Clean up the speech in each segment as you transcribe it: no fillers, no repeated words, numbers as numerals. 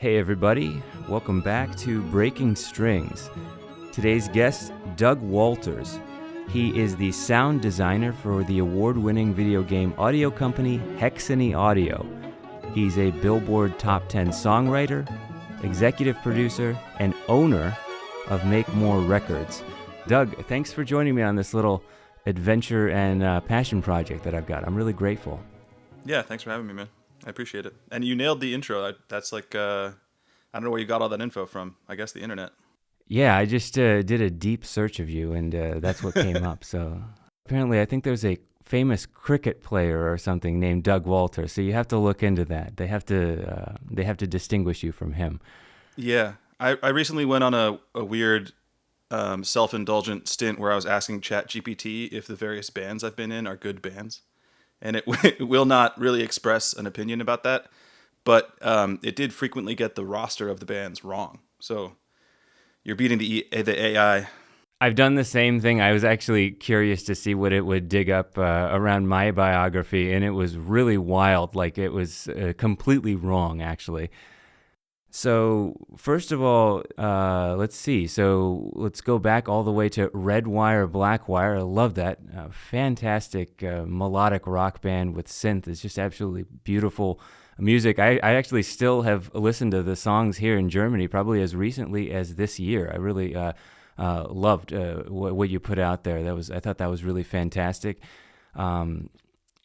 Hey everybody, welcome back to Breaking Strings. Today's guest, Doug Walters. He is the sound designer for the award-winning video game audio company Hexany Audio. He's a Billboard Top 10 songwriter, executive producer, and owner of Make More Records. Doug, thanks for joining me on this little adventure and passion project that I've got. I'm really grateful. Yeah, thanks for having me, man. I appreciate it. And you nailed the intro. That's like, I don't know where you got all that info from. I guess the internet. Yeah, I just did a deep search of you, and that's what came up. So apparently, I think there's a famous cricket player or something named Doug Walters. So you have to look into that. They have to distinguish you from him. Yeah, I recently went on a weird self-indulgent stint where I was asking ChatGPT if the various bands I've been in are good bands. And it will not really express an opinion about that, but it did frequently get the roster of the bands wrong. So you're beating the AI. I've done the same thing. I was actually curious to see what it would dig up around my biography, and it was really wild. Like, it was completely wrong, actually. So first of all, let's see. So let's go back all the way to Red Wire, Black Wire. I love that. Fantastic melodic rock band with synth. It's just absolutely beautiful music. I actually still have listened to the songs here in Germany probably as recently as this year. I really loved what you put out there. I thought that was really fantastic. I'm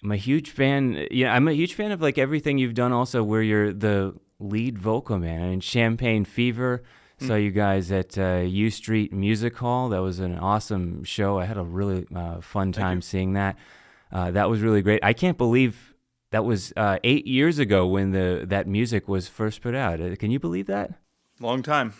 a huge fan. Yeah, I'm a huge fan of like everything you've done also where you're the lead vocal man. I mean, Champagne Fever, saw you guys at U Street Music Hall. That was an awesome show. I had a really fun time seeing that. That was really great. I can't believe that was 8 years ago when that music was first put out. Can you believe that? Long time.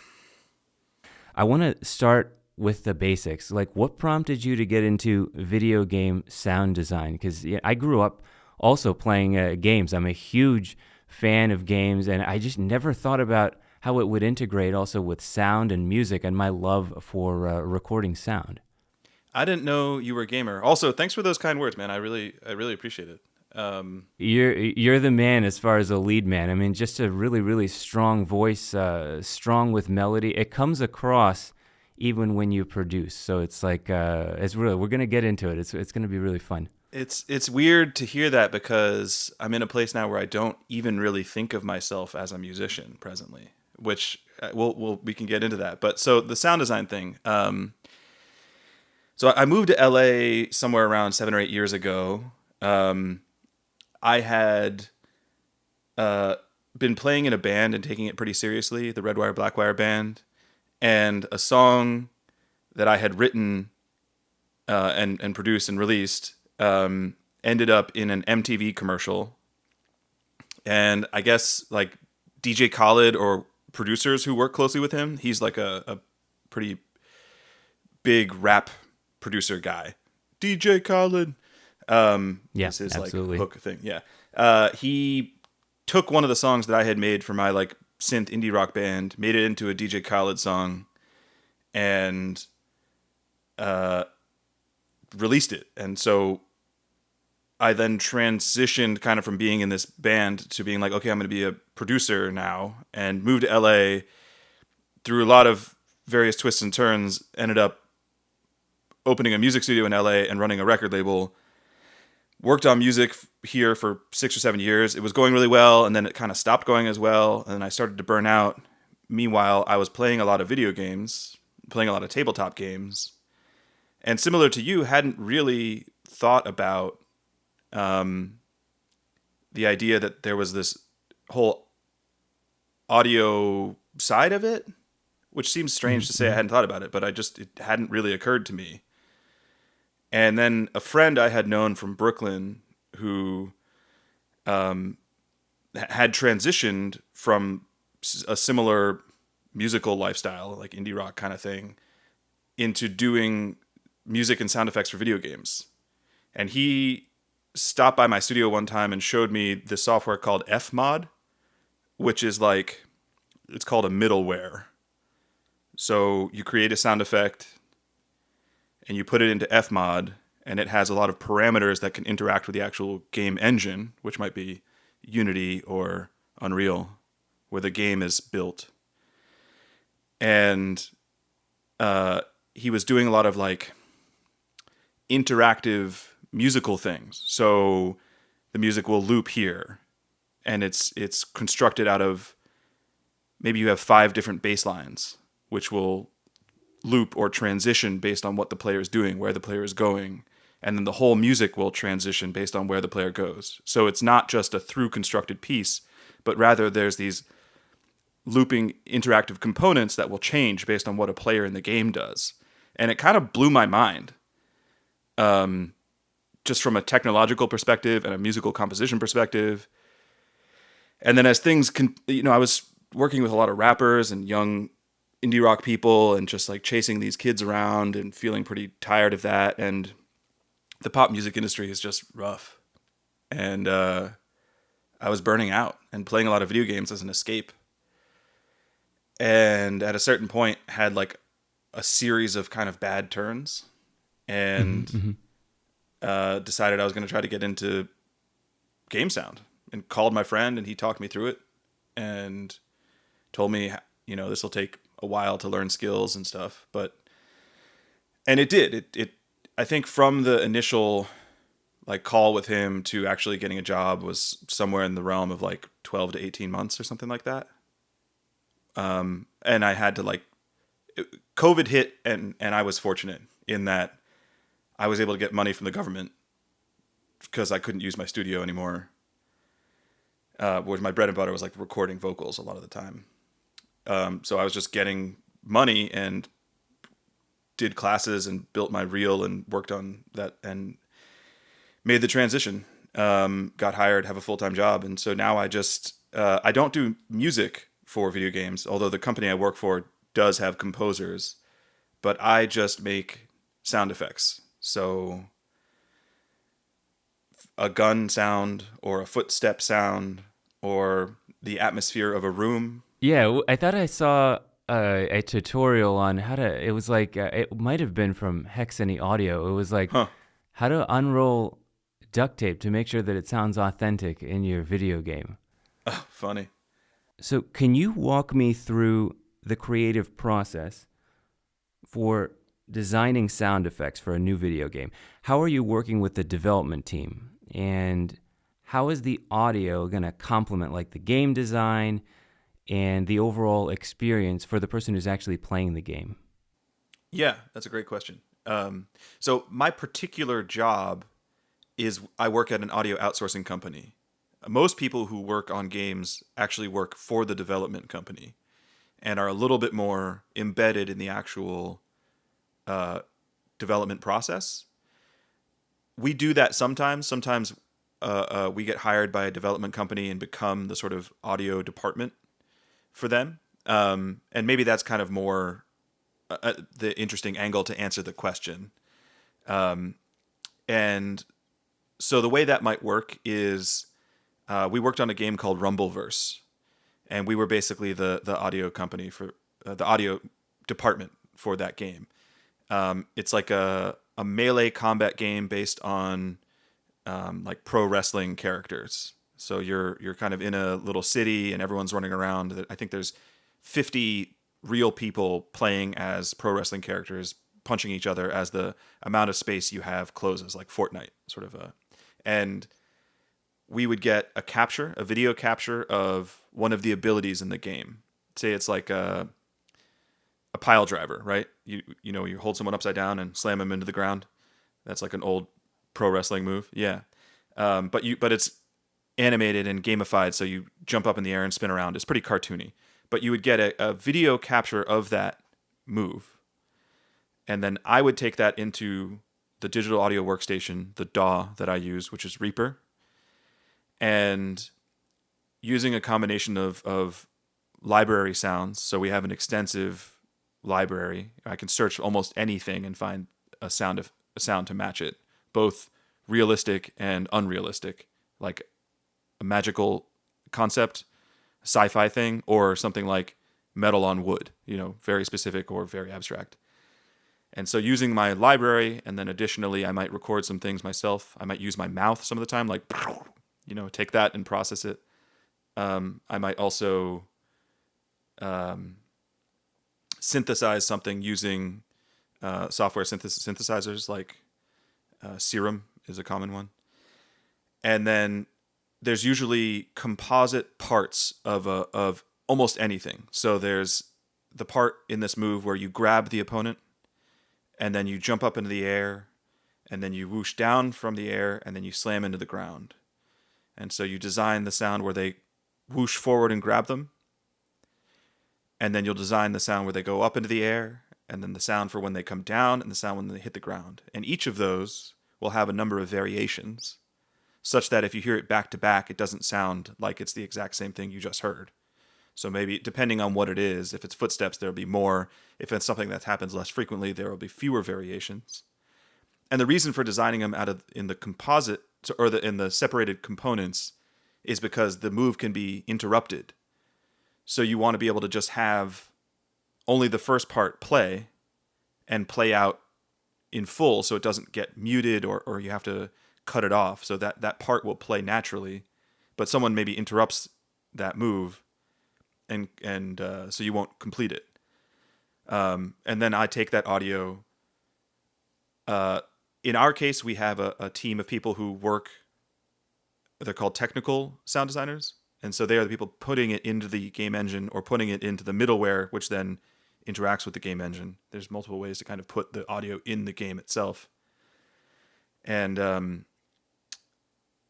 I want to start with the basics. Like, what prompted you to get into video game sound design? Because I grew up also playing games. I'm a huge fan of games, and I just never thought about how it would integrate also with sound and music and my love for recording sound. I didn't know you were a gamer. Also, thanks for those kind words, man. I really appreciate it. You're the man as far as a lead man. I mean, just a really, really strong voice, strong with melody. It comes across even when you produce. So it's like it's really. We're gonna get into it. It's gonna be really fun. It's weird to hear that because I'm in a place now where I don't even really think of myself as a musician presently, which we can get into that. But so the sound design thing. So I moved to LA somewhere around 7 or 8 years ago. I had been playing in a band and taking it pretty seriously, the Red Wire, Black Wire band, and a song that I had written and produced and released ended up in an MTV commercial. And I guess like DJ Khaled or producers who work closely with him, he's like a pretty big rap producer guy. DJ Khaled. Yes, is absolutely. Like hook thing. Yeah. He took one of the songs that I had made for my like synth indie rock band, made it into a DJ Khaled song, and released it. And so I then transitioned kind of from being in this band to being like, okay, I'm going to be a producer now, and moved to LA through a lot of various twists and turns, ended up opening a music studio in LA and running a record label. Worked on music here for 6 or 7 years. It was going really well, and then it kind of stopped going as well, and then I started to burn out. Meanwhile, I was playing a lot of video games, playing a lot of tabletop games, and similar to you, hadn't really thought about the idea that there was this whole audio side of it, which seems strange to say I hadn't thought about it, but it hadn't really occurred to me. And then a friend I had known from Brooklyn who had transitioned from a similar musical lifestyle, like indie rock kind of thing, into doing music and sound effects for video games. And he stopped by my studio one time and showed me this software called Fmod, which is like, it's called a middleware. So you create a sound effect and you put it into Fmod, and it has a lot of parameters that can interact with the actual game engine, which might be Unity or Unreal. where the game is built. And he was doing a lot of like interactive musical things. So the music will loop here, and it's constructed out of, maybe you have 5 different bass lines, which will loop or transition based on what the player is doing, where the player is going. And then the whole music will transition based on where the player goes. So it's not just a through constructed piece, but rather there's these looping interactive components that will change based on what a player in the game does. And it kind of blew my mind, just from a technological perspective and a musical composition perspective. And then as things I was working with a lot of rappers and young indie rock people, and just like chasing these kids around and feeling pretty tired of that. And the pop music industry is just rough. And I was burning out and playing a lot of video games as an escape. And at a certain point had like a series of kind of bad turns, and decided I was going to try to get into game sound, and called my friend, and he talked me through it and told me, this will take a while to learn skills and stuff, and it did. It I think from the initial like call with him to actually getting a job was somewhere in the realm of like 12 to 18 months or something like that. And I had to COVID hit, and I was fortunate in that I was able to get money from the government because I couldn't use my studio anymore. Where my bread and butter was like recording vocals a lot of the time. So I was just getting money and did classes and built my reel and worked on that and made the transition. Got hired, have a full-time job. And so now I just, I don't do music for video games, although the company I work for does have composers, but I just make sound effects. So a gun sound or a footstep sound or the atmosphere of a room. Yeah, I thought I saw a tutorial on how to, it was like, it might have been from Hexany Audio. It was like how to unroll duct tape to make sure that it sounds authentic in your video game. Oh, funny. So can you walk me through the creative process for designing sound effects for a new video game? How are you working with the development team? And how is the audio going to complement like the game design and the overall experience for the person who's actually playing the game? Yeah, that's a great question. So my particular job is I work at an audio outsourcing company. Most people who work on games actually work for the development company and are a little bit more embedded in the actual development process. We do that sometimes. Sometimes we get hired by a development company and become the sort of audio department for them. And maybe that's kind of more the interesting angle to answer the question. And so the way that might work is we worked on a game called Rumbleverse, and we were basically the audio company for the audio department for that game. It's like a melee combat game based on like pro wrestling characters. So you're kind of in a little city and everyone's running around. I think there's 50 real people playing as pro wrestling characters, punching each other as the amount of space you have closes, like Fortnite sort of. And we would get a video capture of one of the abilities in the game. Say it's like a pile driver, right? You hold someone upside down and slam them into the ground. That's like an old pro wrestling move. Yeah. But it's animated and gamified, so you jump up in the air and spin around. It's pretty cartoony. But you would get a video capture of that move. And then I would take that into the digital audio workstation, the DAW that I use, which is Reaper. And using a combination of library sounds, so we have an extensive library. I can search almost anything and find a sound to match it, both realistic and unrealistic, like a magical concept, sci-fi thing, or something like metal on wood, very specific or very abstract. And so using my library, and then additionally, I might record some things myself. I might use my mouth some of the time, like, take that and process it. I might also synthesize something using software synthesizers like Serum is a common one. And then there's usually composite parts of almost anything. So there's the part in this move where you grab the opponent and then you jump up into the air and then you whoosh down from the air and then you slam into the ground. And so you design the sound where they whoosh forward and grab them. And then you'll design the sound where they go up into the air, and then the sound for when they come down, and the sound when they hit the ground. And each of those will have a number of variations, such that if you hear it back to back, it doesn't sound like it's the exact same thing you just heard. So maybe, depending on what it is, if it's footsteps, there'll be more. If it's something that happens less frequently, there will be fewer variations. And the reason for designing them in the composite, or in the separated components, is because the move can be interrupted. So you want to be able to just have only the first part play and play out in full so it doesn't get muted or you have to cut it off, so that part will play naturally, but someone maybe interrupts that move and so you won't complete it. And then I take that audio. In our case, we have a team of people who work, they're called technical sound designers. And so they are the people putting it into the game engine or putting it into the middleware, which then interacts with the game engine. There's multiple ways to kind of put the audio in the game itself. And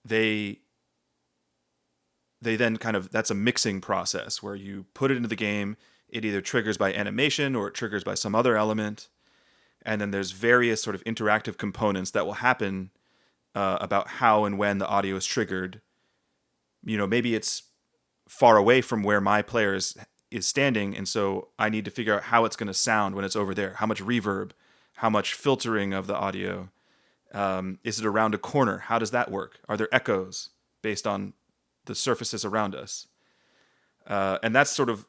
they then kind of, that's a mixing process where you put it into the game. It either triggers by animation or it triggers by some other element. And then there's various sort of interactive components that will happen about how and when the audio is triggered. You know, maybe it's far away from where my player is standing, and so I need to figure out how it's going to sound when it's over there. How much reverb, how much filtering of the audio. Is it around a corner? How does that work? Are there echoes based on the surfaces around us? And that's sort of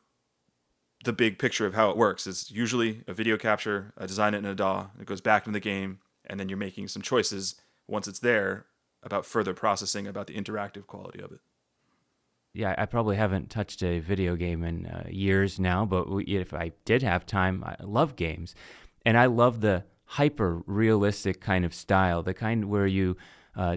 the big picture of how it works. Is usually a video capture, I design it in a DAW, it goes back into the game, and then you're making some choices once it's there about further processing, about the interactive quality of it. Yeah, I probably haven't touched a video game in years now, but if I did have time, I love games. And I love the hyper-realistic kind of style, the kind where you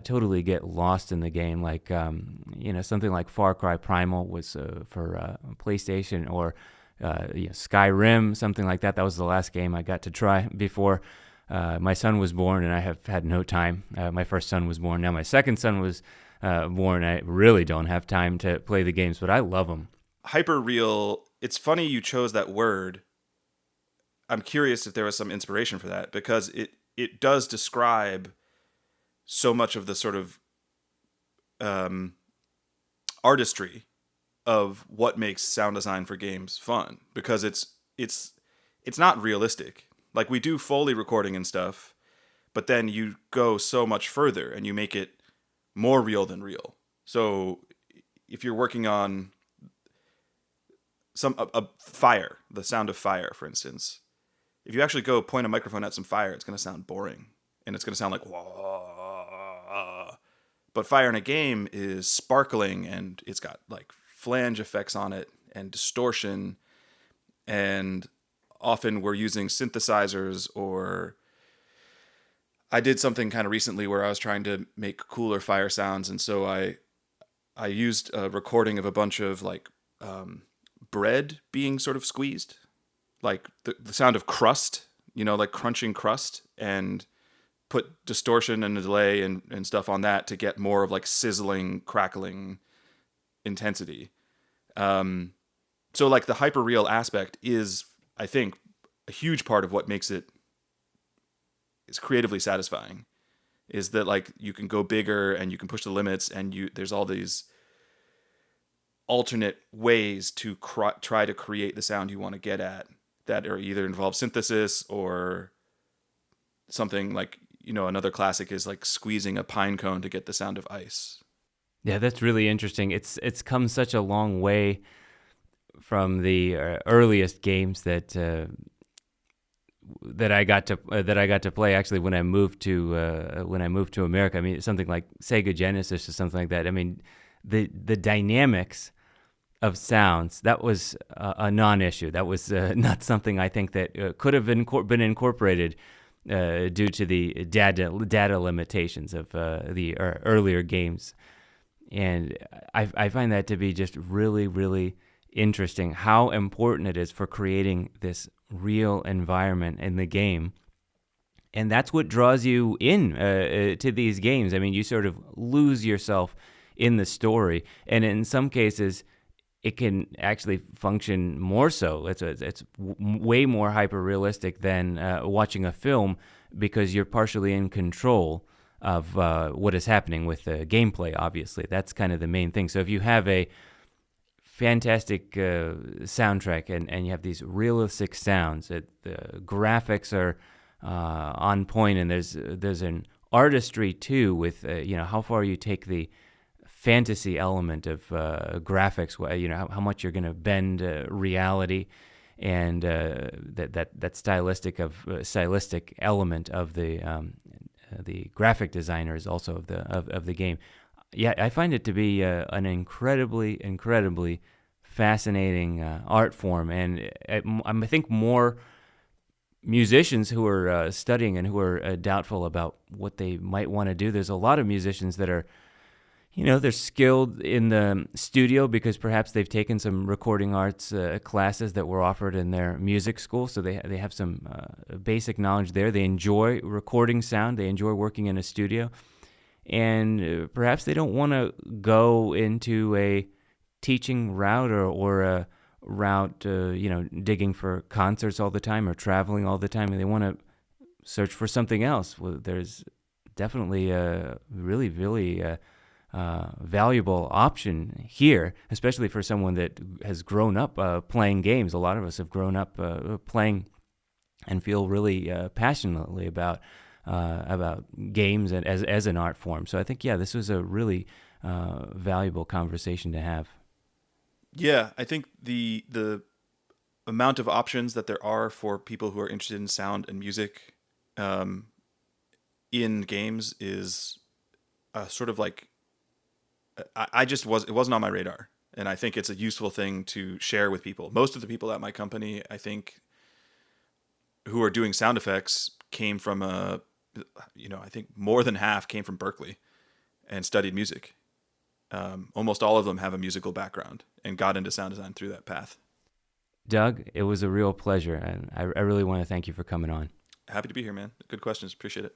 totally get lost in the game, like, something like Far Cry Primal was for PlayStation, or Skyrim, something like that. That was the last game I got to try before my son was born, and I have had no time. My first son was born. Now my second son was born. I really don't have time to play the games, but I love them. Hyper-real, it's funny you chose that word. I'm curious if there was some inspiration for that, because it does describe so much of the sort of artistry of what makes sound design for games fun, because it's not realistic. Like, we do Foley recording and stuff, but then you go so much further and you make it more real than real. So if you're working on a fire, the sound of fire, for instance, if you actually go point a microphone at some fire, it's going to sound boring, and it's going to sound like wah. But fire in a game is sparkling, and it's got like flange effects on it and distortion, and often we're using synthesizers, or I did something kind of recently where I was trying to make cooler fire sounds, and so I used a recording of a bunch of like bread being sort of squeezed, like the sound of crust, like crunching crust, and put distortion and a delay and stuff on that to get more of like sizzling, crackling intensity. So like the hyper-real aspect is, I think, a huge part of what makes it is creatively satisfying, is that like you can go bigger and you can push the limits, and there's all these alternate ways to try to create the sound you want to get at that are either involve synthesis or something like, another classic is like squeezing a pine cone to get the sound of ice. Yeah, that's really interesting. It's come such a long way from the earliest games that I got to play. Actually, when I moved to America, I mean, something like Sega Genesis or something like that. I mean, the dynamics of sounds, that was a non-issue. That was not something I think that could have been incorporated due to the data limitations of the earlier games. And I find that to be just really, really interesting, how important it is for creating this real environment in the game. And that's what draws you in to these games. I mean, you sort of lose yourself in the story. And in some cases, it can actually function more so. It's way more hyper-realistic than watching a film, because you're partially in control of what is happening with the gameplay, obviously. That's kind of the main thing. So if you have a fantastic soundtrack and you have these realistic sounds, the graphics are on point, and there's an artistry too with how far you take the fantasy element of graphics, how much you're going to bend reality, and that stylistic element of the graphic designers also of the game. Yeah, I find it to be an incredibly fascinating art form, and I think more musicians who are studying and who are doubtful about what they might want to do. There's a lot of musicians that are, they're skilled in the studio because perhaps they've taken some recording arts classes that were offered in their music school, so they have some basic knowledge there. They enjoy recording sound. They enjoy working in a studio, and perhaps they don't want to go into a teaching route or a route, digging for concerts all the time or traveling all the time, and they want to search for something else. Well, there's definitely a really, really valuable option here, especially for someone that has grown up playing games. A lot of us have grown up playing and feel really passionately about games and as an art form. So I think, this was a really valuable conversation to have. Yeah, I think the amount of options that there are for people who are interested in sound and music in games is sort of like, it wasn't on my radar, and I think it's a useful thing to share with people. Most of the people at my company, I think, who are doing sound effects came from I think more than half came from Berkeley and studied music. Almost all of them have a musical background and got into sound design through that path. Doug, it was a real pleasure, and I really want to thank you for coming on. Happy to be here, man. Good questions. Appreciate it.